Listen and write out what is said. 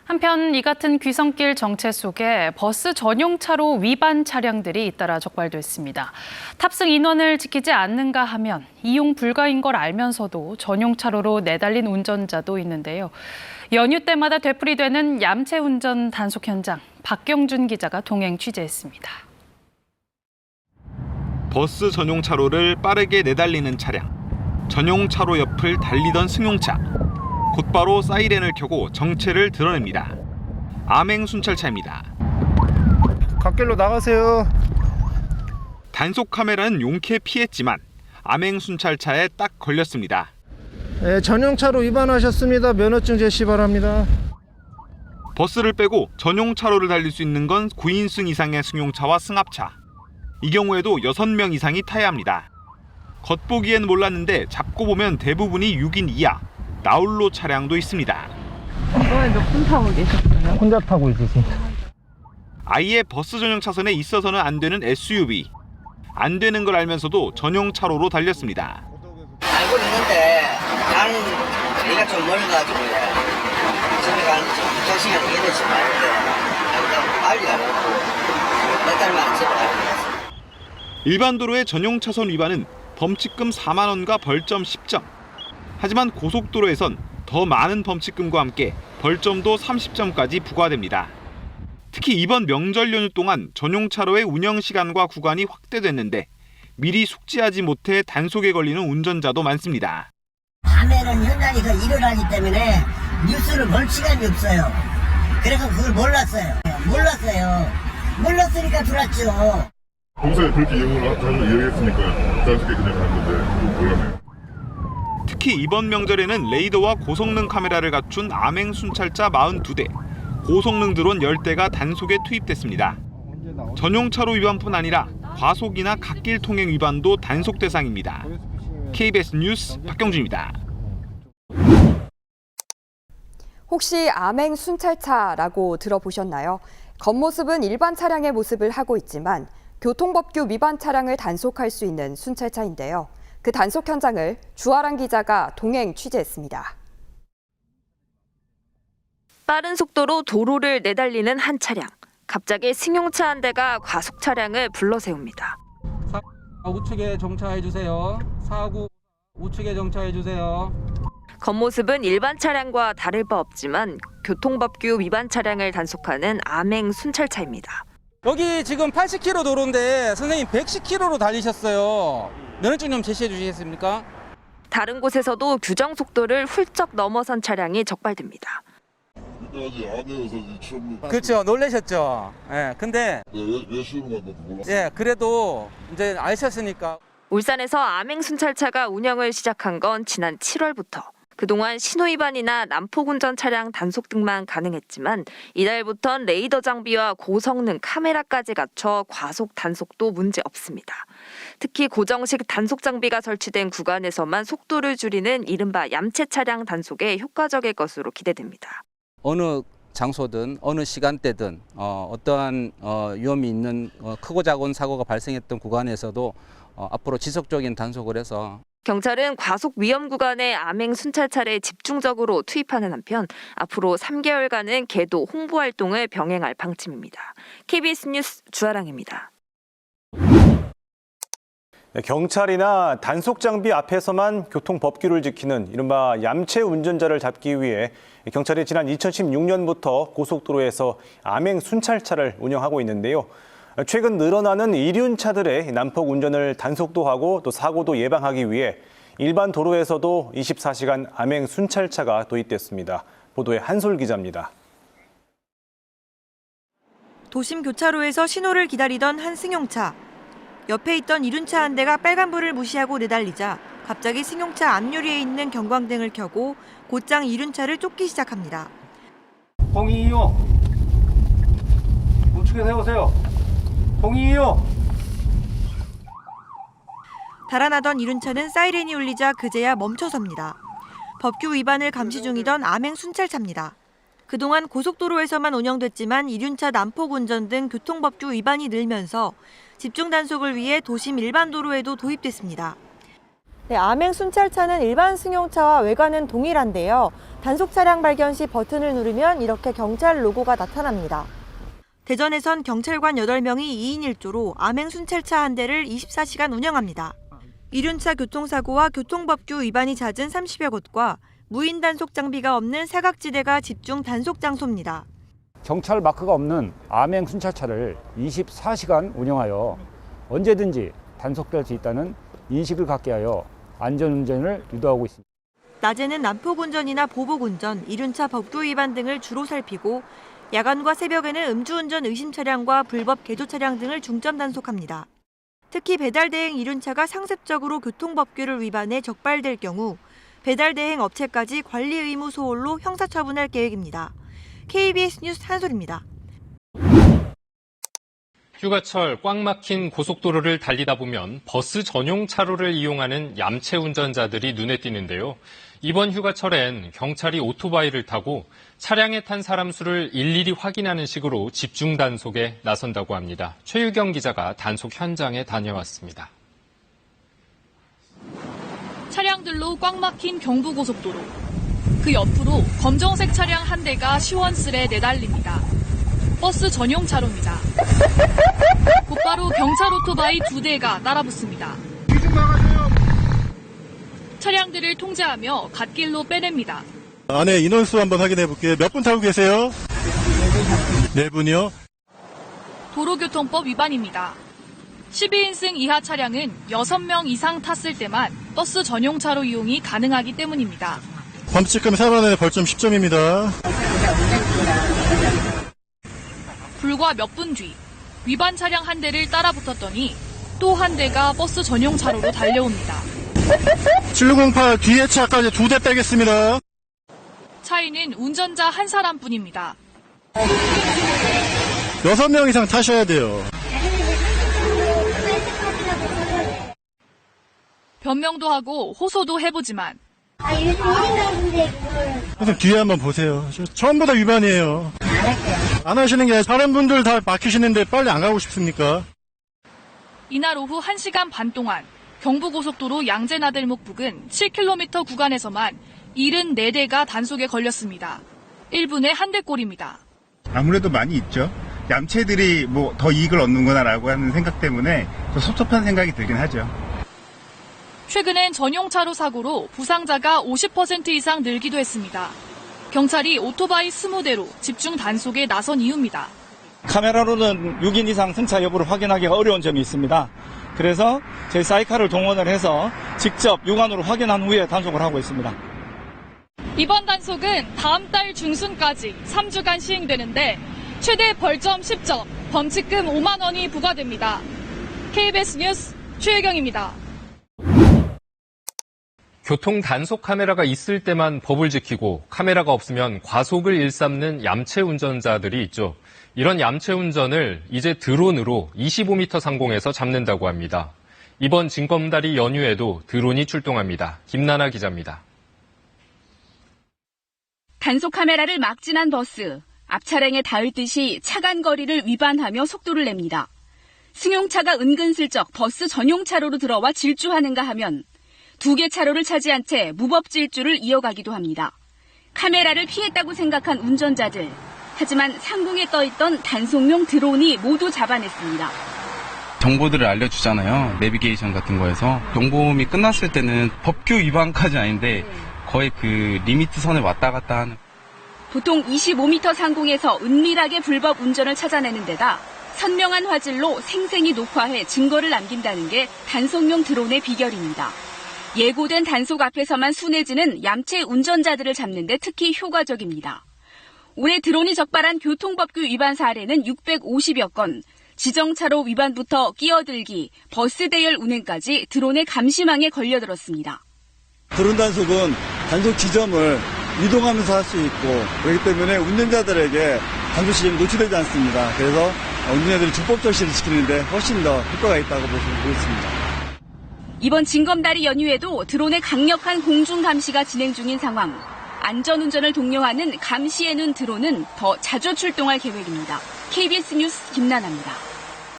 한편 이 같은 귀성길 정체 속에 버스 전용차로 위반 차량들이 잇따라 적발됐습니다. 탑승 인원을 지키지 않는가 하면 이용 불가인 걸 알면서도 전용차로로 내달린 운전자도 있는데요. 연휴 때마다 되풀이되는 얌체 운전 단속 현장, 박경준 기자가 동행 취재했습니다. 버스 전용차로를 빠르게 내달리는 차량, 전용차로 옆을 달리던 승용차. 곧바로 사이렌을 켜고 정체를 드러냅니다. 암행 순찰차입니다. 갓길로 나가세요. 단속 카메라는 용케 피했지만 암행 순찰차에 딱 걸렸습니다. 네, 전용차로 위반하셨습니다. 면허증 제시 바랍니다. 버스를 빼고 전용차로를 달릴 수 있는 건 9인승 이상의 승용차와 승합차. 이 경우에도 6명 이상이 타야 합니다. 겉보기엔 몰랐는데 잡고 보면 대부분이 6인 이하. 나홀로 차량도 있습니다. 이번에 몇 분 타고 계셨어요? 혼자 타고 있으세요. 아예 버스 전용 차선에 있어서는 안 되는 SUV. 안 되는 걸 알면서도 전용 차로로 달렸습니다. 알고 있는데 나는 여기가 좀 멀어가지고 집에 가는데 좀 2시간 이해되지 말는데 빨리 가려고 몇 달 만에 집에 가려고. 일반 도로의 전용 차선 위반은 범칙금 4만 원과 벌점 10점. 하지만 고속도로에선 더 많은 범칙금과 함께 벌점도 30점까지 부과됩니다. 특히 이번 명절 연휴 동안 전용차로의 운영 시간과 구간이 확대됐는데 미리 숙지하지 못해 단속에 걸리는 운전자도 많습니다. 밤에는 현장이 일어나기 때문에 뉴스를 볼 시간이 없어요. 그래서 그걸 몰랐어요. 몰랐으니까 들어왔죠. 평소에 그렇게 이용했으니까 단속에 그냥 간 건데 몰랐네요. 특히 이번 명절에는 레이더와 고성능 카메라를 갖춘 암행 순찰차 42대, 고성능 드론 10대가 단속에 투입됐습니다. 전용차로 위반뿐 아니라 과속이나 갓길 통행 위반도 단속 대상입니다. KBS 뉴스 박경준입니다. 혹시 암행 순찰차라고 들어보셨나요? 겉모습은 일반 차량의 모습을 하고 있지만 교통법규 위반 차량을 단속할 수 있는 순찰차인데요. 그 단속 현장을 주아랑 기자가 동행 취재했습니다. 빠른 속도로 도로를 내달리는 한 차량. 갑자기 승용차 한 대가 과속 차량을 불러세웁니다. 우측에 정차해 주세요. 49 우측에 정차해 주세요. 겉모습은 일반 차량과 다를 바 없지만 교통법규 위반 차량을 단속하는 암행 순찰차입니다. 여기 지금 80km 도로인데 선생님 110km로 달리셨어요. 면허증 좀 제시해 주시겠습니까? 다른 곳에서도 규정 속도를 훌쩍 넘어선 차량이 적발됩니다. 아직 안 해서 처음. 그렇죠. 놀라셨죠. 예. 근데 왜 시험 간다고 몰랐어요. 예, 그래도 이제 아셨으니까. 울산에서 암행 순찰차가 운영을 시작한 건 지난 7월부터. 그동안 신호위반이나 난폭운전 차량 단속 등만 가능했지만 이달부턴 레이더 장비와 고성능 카메라까지 갖춰 과속 단속도 문제 없습니다. 특히 고정식 단속 장비가 설치된 구간에서만 속도를 줄이는 이른바 얌체 차량 단속에 효과적일 것으로 기대됩니다. 어느 장소든 어느 시간대든 어떠한 위험이 있는 크고 작은 사고가 발생했던 구간에서도 앞으로 지속적인 단속을 해서 경찰은 과속 위험 구간에 암행 순찰차를 집중적으로 투입하는 한편 앞으로 3개월간은 계도 홍보 활동을 병행할 방침입니다. KBS 뉴스 주아랑입니다. 경찰이나 단속 장비 앞에서만 교통법규를 지키는 이른바 얌체 운전자를 잡기 위해 경찰이 지난 2016년부터 고속도로에서 암행 순찰차를 운영하고 있는데요. 최근 늘어나는 이륜차들의 난폭 운전을 단속도 하고 또 사고도 예방하기 위해 일반 도로에서도 24시간 암행 순찰차가 도입됐습니다. 보도에 한솔 기자입니다. 도심 교차로에서 신호를 기다리던 한 승용차. 옆에 있던 이륜차 한 대가 빨간불을 무시하고 내달리자 갑자기 승용차 앞유리에 있는 경광등을 켜고 곧장 이륜차를 쫓기 시작합니다. 0225 우측에 세우세요. 0225 달아나던 이륜차는 사이렌이 울리자 그제야 멈춰섭니다. 법규 위반을 감시 중이던 암행 순찰차입니다. 그동안 고속도로에서만 운영됐지만 이륜차 난폭 운전 등 교통법규 위반이 늘면서 집중 단속을 위해 도심 일반 도로에도 도입됐습니다. 네, 암행 순찰차는 일반 승용차와 외관은 동일한데요. 단속 차량 발견 시 버튼을 누르면 이렇게 경찰 로고가 나타납니다. 대전에선 경찰관 8명이 2인 1조로 암행 순찰차 한 대를 24시간 운영합니다. 이륜차 교통사고와 교통법규 위반이 잦은 30여 곳과 무인 단속 장비가 없는 사각지대가 집중 단속 장소입니다. 경찰 마크가 없는 암행 순찰차를 24시간 운영하여 언제든지 단속될 수 있다는 인식을 갖게 하여 안전운전을 유도하고 있습니다. 낮에는 난폭운전이나 보복운전, 이륜차 법규 위반 등을 주로 살피고 야간과 새벽에는 음주운전 의심 차량과 불법 개조 차량 등을 중점 단속합니다. 특히 배달대행 이륜차가 상습적으로 교통법규를 위반해 적발될 경우 배달대행 업체까지 관리 의무 소홀로 형사처분할 계획입니다. KBS 뉴스 한솔입니다. 휴가철 꽉 막힌 고속도로를 달리다 보면 버스 전용 차로를 이용하는 얌체 운전자들이 눈에 띄는데요. 이번 휴가철엔 경찰이 오토바이를 타고 차량에 탄 사람 수를 일일이 확인하는 식으로 집중 단속에 나선다고 합니다. 최유경 기자가 단속 현장에 다녀왔습니다. 차량들로 꽉 막힌 경부고속도로. 그 옆으로 검정색 차량 한 대가 시원스레 내달립니다. 버스 전용 차로입니다. 곧바로 경찰 오토바이 2대가 따라붙습니다. 차량들을 통제하며 갓길로 빼냅니다. 안에 인원수 한번 확인해 볼게요. 몇 분 타고 계세요? 4분이요? 도로교통법 위반입니다. 12인승 이하 차량은 6명 이상 탔을 때만 버스 전용차로 이용이 가능하기 때문입니다. 범칙금 4만 원에 벌점 10점입니다. 불과 몇 분 뒤 위반 차량 한 대를 따라붙었더니 또 한 대가 버스 전용 차로로 달려옵니다. 7608 뒤에 차까지 2대 빼겠습니다. 차이는 운전자 한 사람뿐입니다. 6명 이상 타셔야 돼요. 변명도 하고 호소도 해보지만 선생님 뒤에 한번 보세요. 처음보다 위반이에요. 안 하시는 게 아니라 다른 분들 다 막히시는데 빨리 안 가고 싶습니까? 이날 오후 1시간 반 동안 경부고속도로 양재나들목 부근 7km 구간에서만 74대가 단속에 걸렸습니다. 1분에 한 대꼴입니다. 아무래도 많이 있죠. 얌체들이 뭐 더 이익을 얻는구나라고 하는 생각 때문에 더 섭섭한 생각이 들긴 하죠. 최근엔 전용차로 사고로 부상자가 50% 이상 늘기도 했습니다. 경찰이 오토바이 20대로 집중 단속에 나선 이유입니다. 카메라로는 6인 이상 승차 여부를 확인하기가 어려운 점이 있습니다. 그래서 저희 사이카를 동원을 해서 직접 육안으로 확인한 후에 단속을 하고 있습니다. 이번 단속은 다음 달 중순까지 3주간 시행되는데 최대 벌점 10점, 범칙금 5만 원이 부과됩니다. KBS 뉴스 최유경입니다. 교통 단속 카메라가 있을 때만 법을 지키고 카메라가 없으면 과속을 일삼는 얌체 운전자들이 있죠. 이런 얌체 운전을 이제 드론으로 25m 상공에서 잡는다고 합니다. 이번 징검다리 연휴에도 드론이 출동합니다. 김나나 기자입니다. 단속 카메라를 막 지난 버스. 앞 차량에 닿을 듯이 차간 거리를 위반하며 속도를 냅니다. 승용차가 은근슬쩍 버스 전용 차로로 들어와 질주하는가 하면 2개 차로를 차지한 채 무법 질주를 이어가기도 합니다. 카메라를 피했다고 생각한 운전자들. 하지만 상공에 떠있던 단속용 드론이 모두 잡아냈습니다. 정보들을 알려주잖아요. 내비게이션 같은 거에서. 경보음이 끝났을 때는 법규 위반까지 아닌데 거의 그 리미트 선에 왔다 갔다 하는. 보통 25m 상공에서 은밀하게 불법 운전을 찾아내는 데다 선명한 화질로 생생히 녹화해 증거를 남긴다는 게 단속용 드론의 비결입니다. 예고된 단속 앞에서만 순해지는 얌체 운전자들을 잡는 데 특히 효과적입니다. 올해 드론이 적발한 교통법규 위반 사례는 650여 건, 지정차로 위반부터 끼어들기, 버스 대열 운행까지 드론의 감시망에 걸려들었습니다. 드론 단속은 단속 지점을 이동하면서 할 수 있고 그렇기 때문에 운전자들에게 단속 지점이 노출되지 않습니다. 그래서 운전자들이 주법 절차를 지키는데 훨씬 더 효과가 있다고 보겠습니다. 이번 징검다리 연휴에도 드론의 강력한 공중 감시가 진행 중인 상황. 안전운전을 독려하는 감시의 눈 드론은 더 자주 출동할 계획입니다. KBS 뉴스 김나나입니다.